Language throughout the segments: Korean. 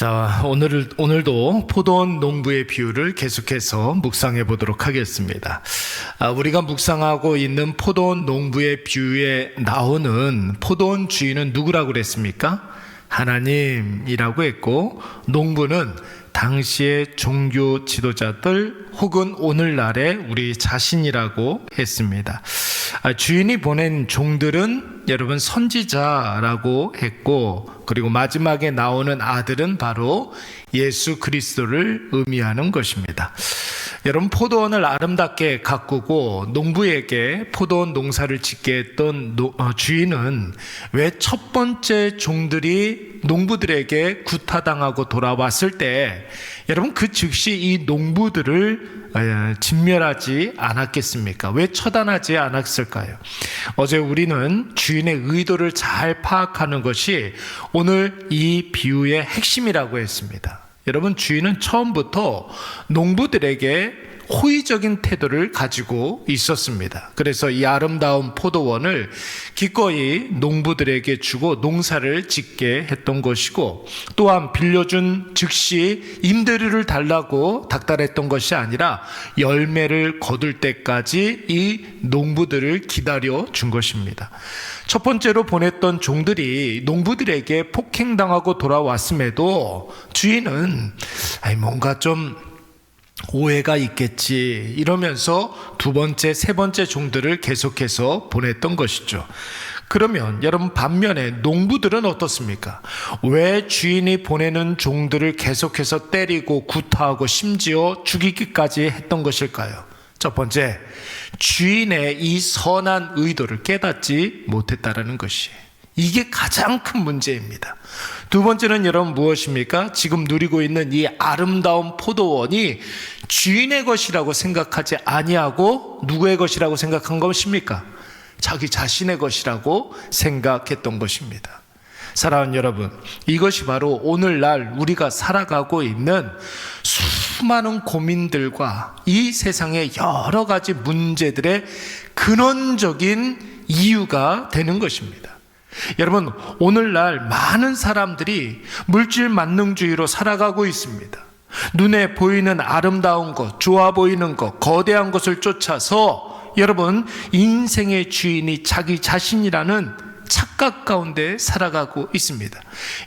자, 오늘도 포도원 농부의 비유를 계속해서 묵상해 보도록 하겠습니다. 우리가 묵상하고 있는 포도원 농부의 비유에 나오는 포도원 주인은 누구라고 그랬습니까? 하나님이라고 했고, 농부는 당시의 종교 지도자들 혹은 오늘날의 우리 자신이라고 했습니다. 주인이 보낸 종들은 여러분 선지자라고 했고, 그리고 마지막에 나오는 아들은 바로 예수 그리스도를 의미하는 것입니다. 여러분, 포도원을 아름답게 가꾸고 농부에게 포도원 농사를 짓게 했던 주인은 왜 첫 번째 종들이 농부들에게 구타당하고 돌아왔을 때 여러분 그 즉시 이 농부들을 진멸하지 않았겠습니까? 왜 처단하지 않았을까요? 어제 우리는 주인의 의도를 잘 파악하는 것이 오늘 이 비유의 핵심이라고 했습니다. 여러분, 주인은 처음부터 농부들에게 호의적인 태도를 가지고 있었습니다. 그래서 이 아름다운 포도원을 기꺼이 농부들에게 주고 농사를 짓게 했던 것이고, 또한 빌려준 즉시 임대료를 달라고 닥달했던 것이 아니라 열매를 거둘 때까지 이 농부들을 기다려 준 것입니다. 첫 번째로 보냈던 종들이 농부들에게 폭행당하고 돌아왔음에도 주인은 뭔가 좀 오해가 있겠지 이러면서 두 번째, 세 번째 종들을 계속해서 보냈던 것이죠. 그러면 여러분, 반면에 농부들은 어떻습니까? 왜 주인이 보내는 종들을 계속해서 때리고 구타하고 심지어 죽이기까지 했던 것일까요? 첫 번째, 주인의 이 선한 의도를 깨닫지 못했다라는 것이, 이게 가장 큰 문제입니다. 두 번째는 여러분 무엇입니까? 지금 누리고 있는 이 아름다운 포도원이 주인의 것이라고 생각하지 아니하고 누구의 것이라고 생각한 것입니까? 자기 자신의 것이라고 생각했던 것입니다. 사랑하는 여러분, 이것이 바로 오늘날 우리가 살아가고 있는 수많은 고민들과 이 세상의 여러 가지 문제들의 근원적인 이유가 되는 것입니다. 여러분, 오늘날 많은 사람들이 물질 만능주의로 살아가고 있습니다. 눈에 보이는 아름다운 것, 좋아 보이는 것, 거대한 것을 쫓아서 여러분, 인생의 주인이 자기 자신이라는 착각 가운데 살아가고 있습니다.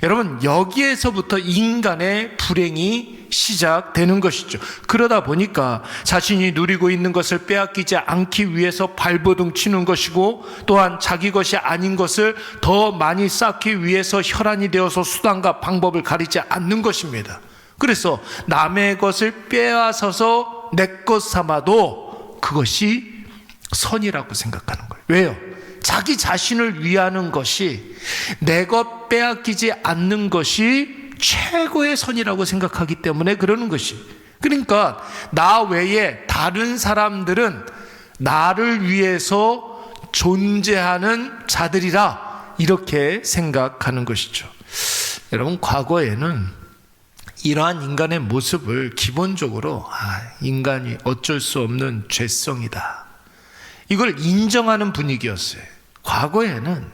여러분, 여기에서부터 인간의 불행이 시작되는 것이죠. 그러다 보니까 자신이 누리고 있는 것을 빼앗기지 않기 위해서 발버둥 치는 것이고, 또한 자기 것이 아닌 것을 더 많이 쌓기 위해서 혈안이 되어서 수단과 방법을 가리지 않는 것입니다. 그래서 남의 것을 빼앗아서 내 것 삼아도 그것이 선이라고 생각하는 거예요. 왜요? 자기 자신을 위하는 것이, 내 것 빼앗기지 않는 것이 최고의 선이라고 생각하기 때문에 그러는 것이. 그러니까 나 외에 다른 사람들은 나를 위해서 존재하는 자들이라 이렇게 생각하는 것이죠. 여러분, 과거에는 이러한 인간의 모습을 기본적으로 인간이 어쩔 수 없는 죄성이다, 이걸 인정하는 분위기였어요. 과거에는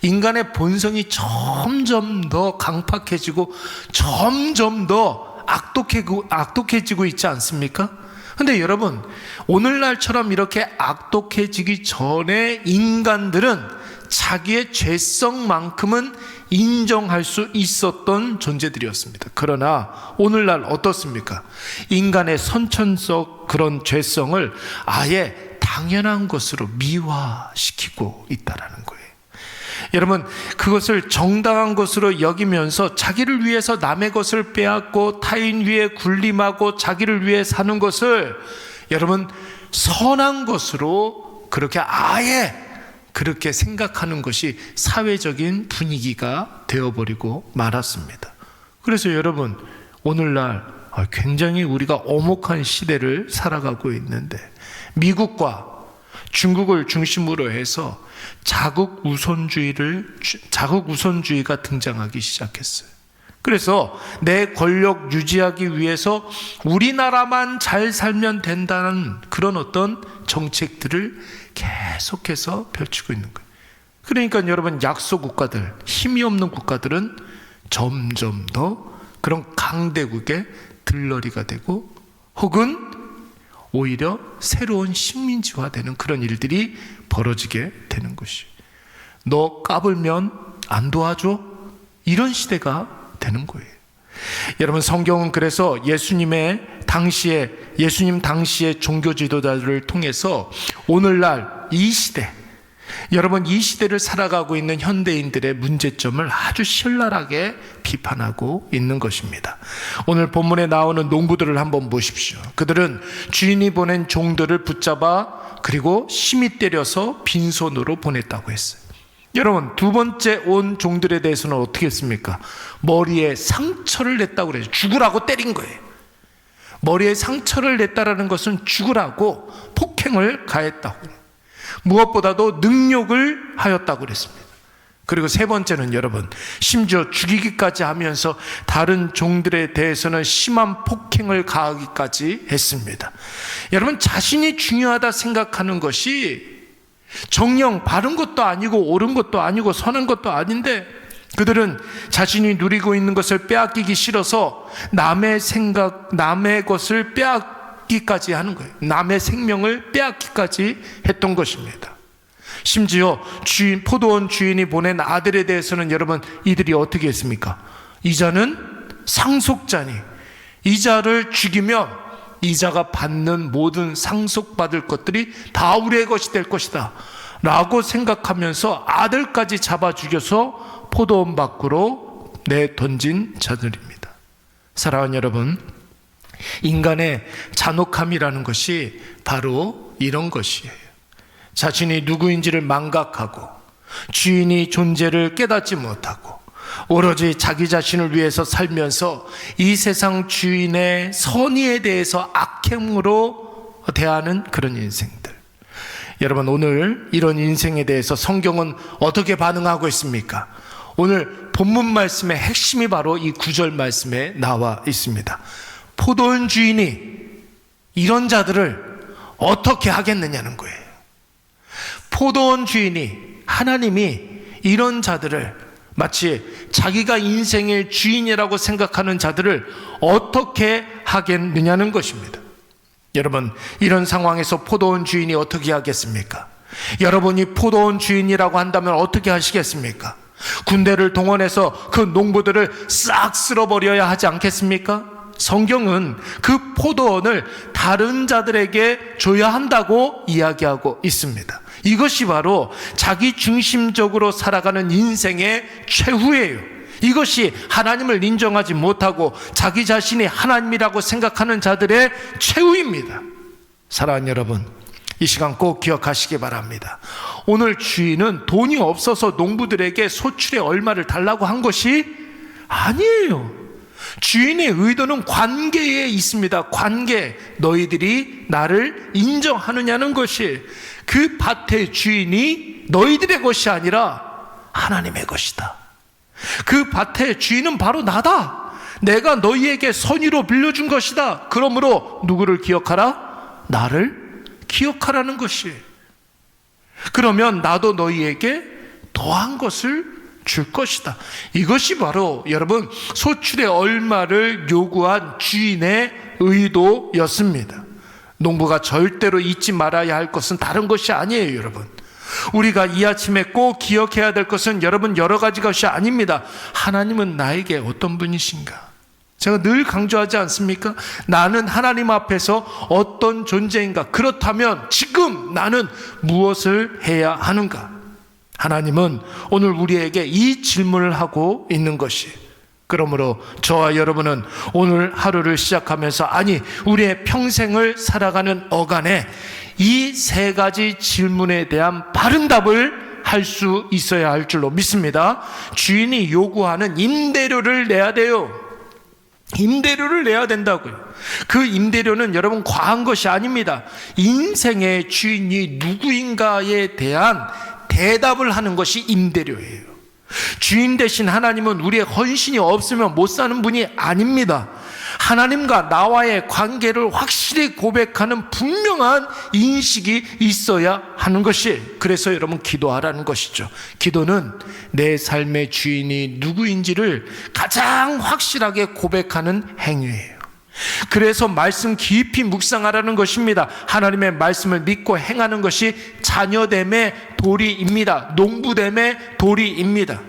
인간의 본성이 점점 더 강팍해지고 점점 더 악독해지고 있지 않습니까? 근데 여러분, 오늘날처럼 이렇게 악독해지기 전에 인간들은 자기의 죄성만큼은 인정할 수 있었던 존재들이었습니다. 그러나 오늘날 어떻습니까? 인간의 선천적 그런 죄성을 아예 당연한 것으로 미화시키고 있다라는 거예요. 여러분, 그것을 정당한 것으로 여기면서 자기를 위해서 남의 것을 빼앗고 타인 위에 군림하고 자기를 위해 사는 것을 여러분 선한 것으로 그렇게 아예 그렇게 생각하는 것이 사회적인 분위기가 되어버리고 말았습니다. 그래서 여러분, 오늘날 굉장히 우리가 엄혹한 시대를 살아가고 있는데, 미국과 중국을 중심으로 해서 자국 우선주의가 등장하기 시작했어요. 그래서 내 권력 유지하기 위해서 우리나라만 잘 살면 된다는 그런 어떤 정책들을 계속해서 펼치고 있는 거예요. 그러니까 여러분, 약소 국가들, 힘이 없는 국가들은 점점 더 그런 강대국의 들러리가 되고 혹은 오히려 새로운 식민지화되는 그런 일들이 벌어지게 되는 것이, 너 까불면 안 도와줘? 이런 시대가 되는 거예요. 여러분, 성경은 그래서 예수님 당시의 종교 지도자들을 통해서 오늘날 이 시대, 여러분 이 시대를 살아가고 있는 현대인들의 문제점을 아주 신랄하게 비판하고 있는 것입니다. 오늘 본문에 나오는 농부들을 한번 보십시오. 그들은 주인이 보낸 종들을 붙잡아 그리고 심히 때려서 빈손으로 보냈다고 했어요. 여러분, 두 번째 온 종들에 대해서는 어떻게 했습니까? 머리에 상처를 냈다고 그래요. 죽으라고 때린 거예요. 머리에 상처를 냈다라는 것은 죽으라고 폭행을 가했다고, 무엇보다도 능욕을 하였다고 그랬습니다. 그리고 세 번째는 여러분, 심지어 죽이기까지 하면서 다른 종들에 대해서는 심한 폭행을 가하기까지 했습니다. 여러분, 자신이 중요하다 생각하는 것이 정녕 바른 것도 아니고 옳은 것도 아니고 선한 것도 아닌데, 그들은 자신이 누리고 있는 것을 빼앗기기 싫어서 남의 것을 빼앗기까지 하는 거예요. 남의 생명을 빼앗기까지 했던 것입니다. 심지어 포도원 주인이 보낸 아들에 대해서는 여러분, 이들이 어떻게 했습니까? 이자는 상속자니 이자를 죽이면 이자가 받는 모든 상속받을 것들이 다 우리의 것이 될 것이다 라고 생각하면서 아들까지 잡아 죽여서 포도원 밖으로 내던진 자들입니다. 사랑하는 여러분, 인간의 잔혹함이라는 것이 바로 이런 것이에요. 자신이 누구인지를 망각하고 주인이 존재를 깨닫지 못하고 오로지 자기 자신을 위해서 살면서 이 세상 주인의 선의에 대해서 악행으로 대하는 그런 인생들. 여러분, 오늘 이런 인생에 대해서 성경은 어떻게 반응하고 있습니까? 오늘 본문 말씀의 핵심이 바로 이 9절 말씀에 나와 있습니다. 포도원 주인이 이런 자들을 어떻게 하겠느냐는 거예요. 포도원 주인이, 하나님이 이런 자들을, 마치 자기가 인생의 주인이라고 생각하는 자들을 어떻게 하겠느냐는 것입니다. 여러분, 이런 상황에서 포도원 주인이 어떻게 하겠습니까? 여러분이 포도원 주인이라고 한다면 어떻게 하시겠습니까? 군대를 동원해서 그 농부들을 싹 쓸어버려야 하지 않겠습니까? 성경은 그 포도원을 다른 자들에게 줘야 한다고 이야기하고 있습니다. 이것이 바로 자기 중심적으로 살아가는 인생의 최후예요. 이것이 하나님을 인정하지 못하고 자기 자신이 하나님이라고 생각하는 자들의 최후입니다. 사랑하는 여러분, 이 시간 꼭 기억하시기 바랍니다. 오늘 주인은 돈이 없어서 농부들에게 소출의 얼마를 달라고 한 것이 아니에요. 주인의 의도는 관계에 있습니다. 관계. 너희들이 나를 인정하느냐는 것이, 그 밭의 주인이 너희들의 것이 아니라 하나님의 것이다. 그 밭의 주인은 바로 나다. 내가 너희에게 선의로 빌려준 것이다. 그러므로 누구를 기억하라? 나를 기억하라는 것이. 그러면 나도 너희에게 더한 것을 줄 것이다. 이것이 바로 여러분, 소출의 얼마를 요구한 주인의 의도였습니다. 농부가 절대로 잊지 말아야 할 것은 다른 것이 아니에요. 여러분, 우리가 이 아침에 꼭 기억해야 될 것은 여러분, 여러 가지 것이 아닙니다. 하나님은 나에게 어떤 분이신가? 제가 늘 강조하지 않습니까? 나는 하나님 앞에서 어떤 존재인가? 그렇다면 지금 나는 무엇을 해야 하는가? 하나님은 오늘 우리에게 이 질문을 하고 있는 것이, 그러므로 저와 여러분은 오늘 하루를 시작하면서, 아니 우리의 평생을 살아가는 어간에 이 세 가지 질문에 대한 바른 답을 할 수 있어야 할 줄로 믿습니다. 주인이 요구하는 임대료를 내야 돼요. 임대료를 내야 된다고요. 그 임대료는 여러분 과한 것이 아닙니다. 인생의 주인이 누구인가에 대한 대답을 하는 것이 임대료예요. 주인 대신 하나님은 우리의 헌신이 없으면 못 사는 분이 아닙니다. 하나님과 나와의 관계를 확실히 고백하는 분명한 인식이 있어야 하는 것이, 그래서 여러분 기도하라는 것이죠. 기도는 내 삶의 주인이 누구인지를 가장 확실하게 고백하는 행위예요. 그래서 말씀 깊이 묵상하라는 것입니다. 하나님의 말씀을 믿고 행하는 것이 자녀됨의 도리입니다. 농부됨의 도리입니다.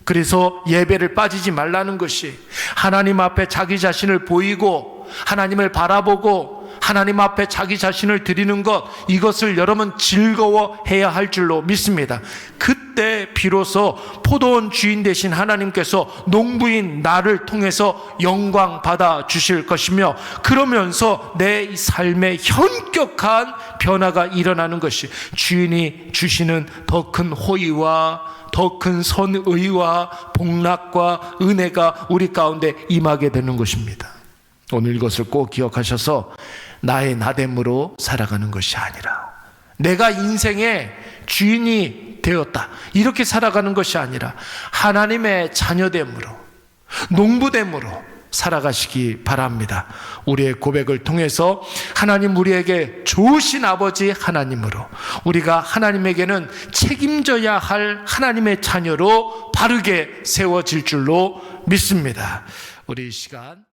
그래서 예배를 빠지지 말라는 것이, 하나님 앞에 자기 자신을 보이고 하나님을 바라보고 하나님 앞에 자기 자신을 드리는 것, 이것을 여러분 즐거워해야 할 줄로 믿습니다. 그때 비로소 포도원 주인 되신 하나님께서 농부인 나를 통해서 영광 받아 주실 것이며, 그러면서 내 삶에 현격한 변화가 일어나는 것이, 주인이 주시는 더 큰 호의와 더 큰 선의와 복락과 은혜가 우리 가운데 임하게 되는 것입니다. 오늘 이것을 꼭 기억하셔서 나의 나됨으로 살아가는 것이 아니라, 내가 인생의 주인이 되었다 이렇게 살아가는 것이 아니라, 하나님의 자녀됨으로, 농부됨으로 살아가시기 바랍니다. 우리의 고백을 통해서 하나님 우리에게 좋으신 아버지 하나님으로, 우리가 하나님에게는 책임져야 할 하나님의 자녀로 바르게 세워질 줄로 믿습니다. 우리 이 시간